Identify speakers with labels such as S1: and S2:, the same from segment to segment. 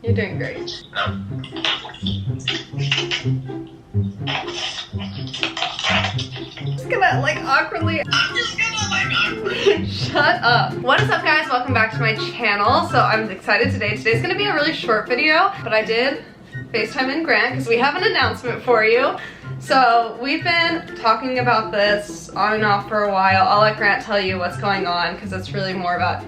S1: You're doing great.
S2: No.
S1: Just gonna like awkwardly.
S2: I'm just gonna like awkwardly.
S1: Shut up. What is up, guys? Welcome back to my channel. So I'm excited today. Today's gonna be a really short video, but I did FaceTime in Grant because we have an announcement for you. So we've been talking about this on and off for a while. I'll let Grant tell you what's going on because it's really more about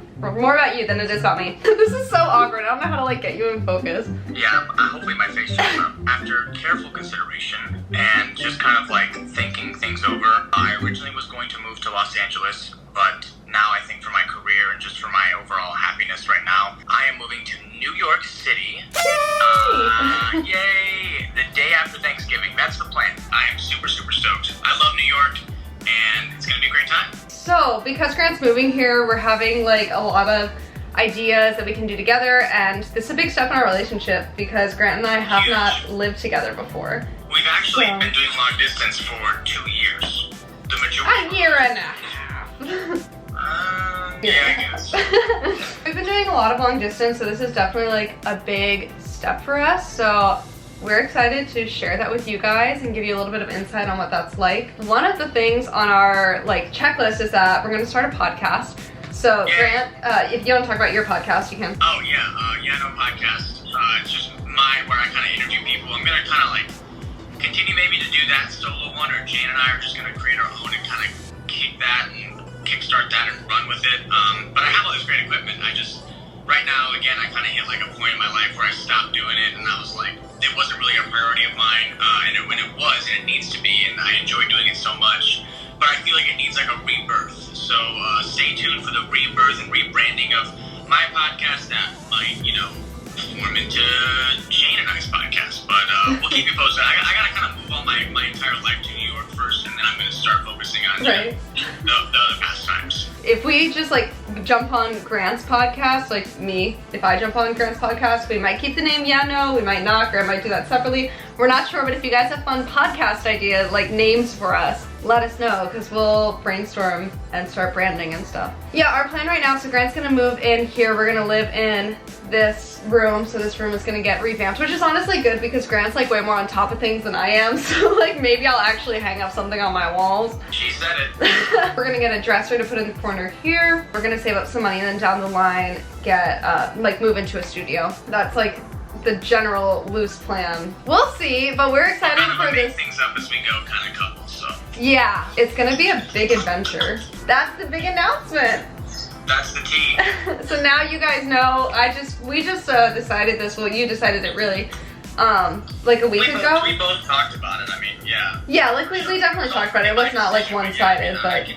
S1: you than it is about me. This is so awkward. I don't know how to like get you in focus.
S2: Yeah, hopefully my face shows up. After careful consideration and just kind of like thinking things over, I originally was going to move to Los Angeles, but now I think for my career and just for my overall happiness right now, I am moving to New York City. Yay! The day after Thanksgiving. That's the plan. I am super, super stoked. I love New York, and it's gonna be a great time.
S1: So, because Grant's moving here, we're having like a lot of ideas that we can do together, and this is a big step in our relationship because Grant and I have not lived together before.
S2: We've actually been doing long distance for 2 years. The majority.
S1: A year and a half.
S2: Yeah, I guess.
S1: We've been doing a lot of long distance, so this is definitely like a big step for us. So we're excited to share that with you guys and give you a little bit of insight on what that's like. One of the things on our like checklist is that we're gonna start a podcast. So Grant, if you want to talk about your podcast, you can.
S2: Oh yeah, no podcast. It's just where I kind of interview people. I'm gonna kind of like continue maybe to do that solo one, or Jane and I are just gonna create our own and kind of kickstart that and run with it. But I have all this great equipment. Right now, again, I kind of hit like a point in my life where I stopped doing it, and I was like, it wasn't really a priority of mine. When it was, and it needs to be, and I enjoy doing it so much. But I feel like it needs like a rebirth. So stay tuned for the rebirth and rebranding of my podcast that might, form into Jane and I's podcast. But we'll keep you posted. I gotta kind of move all my entire life to New York first, and then I'm gonna start focusing on the other pastimes.
S1: If we just like jump on Grant's podcast, like me, if I jump on Grant's podcast, we might keep the name we might not, Grant might do that separately. We're not sure, but if you guys have fun podcast ideas, like names for us, let us know, because we'll brainstorm and start branding and stuff. Yeah, our plan right now, so Grant's gonna move in here. We're gonna live in this room, so this room is gonna get revamped, which is honestly good because Grant's like way more on top of things than I am, so like maybe I'll actually hang up something on my walls.
S2: She said it.
S1: We're gonna get a dresser to put in the corner here. We're gonna save up some money and then down the line get move into a studio. That's like the general loose plan. We'll see, but we're excited for this.
S2: Make things up as we go kind of couple, so.
S1: Yeah, it's gonna be a big adventure. That's the big announcement.
S2: That's the tea.
S1: So now you guys know, we just decided this, well, you decided it really, like a week ago.
S2: We both talked about it, I mean, yeah.
S1: Yeah, like we definitely talked about it. It was not like one-sided, but.
S2: I can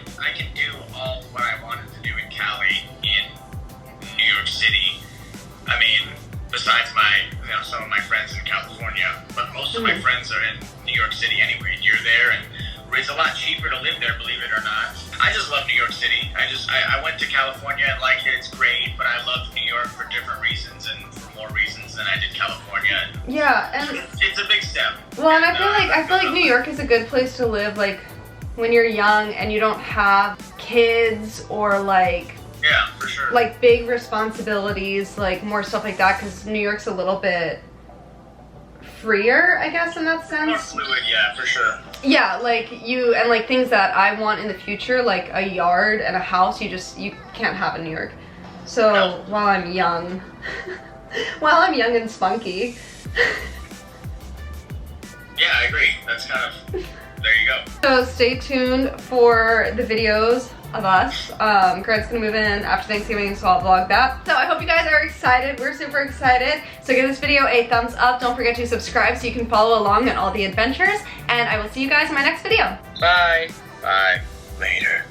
S2: do all what I wanted to do in Cali in New York City. I mean, besides some of my friends in California, but most of my friends are in New York City anyway. You're there, and it's a lot cheaper to live there, believe it or not. I just love New York City. I went to California and liked it. It's great, but I love New York for different reasons and for more reasons than I did California.
S1: Yeah, and
S2: it's a big step.
S1: Well, and I feel like New York is a good place to live, like when you're young and you don't have kids or like.
S2: Yeah, for sure.
S1: Like big responsibilities, like more stuff like that, because New York's a little bit freer, I guess, in that sense.
S2: More fluid, yeah, for sure.
S1: Yeah, like like things that I want in the future, like a yard and a house, you can't have in New York. So no. While I'm young and spunky.
S2: Yeah, I agree. That's kind of, there you go.
S1: So stay tuned for the videos of us. Grant's gonna move in after Thanksgiving, so I'll vlog that. So I hope you guys are excited. We're super excited. So give this video a thumbs up. Don't forget to subscribe so you can follow along on all the adventures. And I will see you guys in my next video.
S2: Bye. Bye. Later.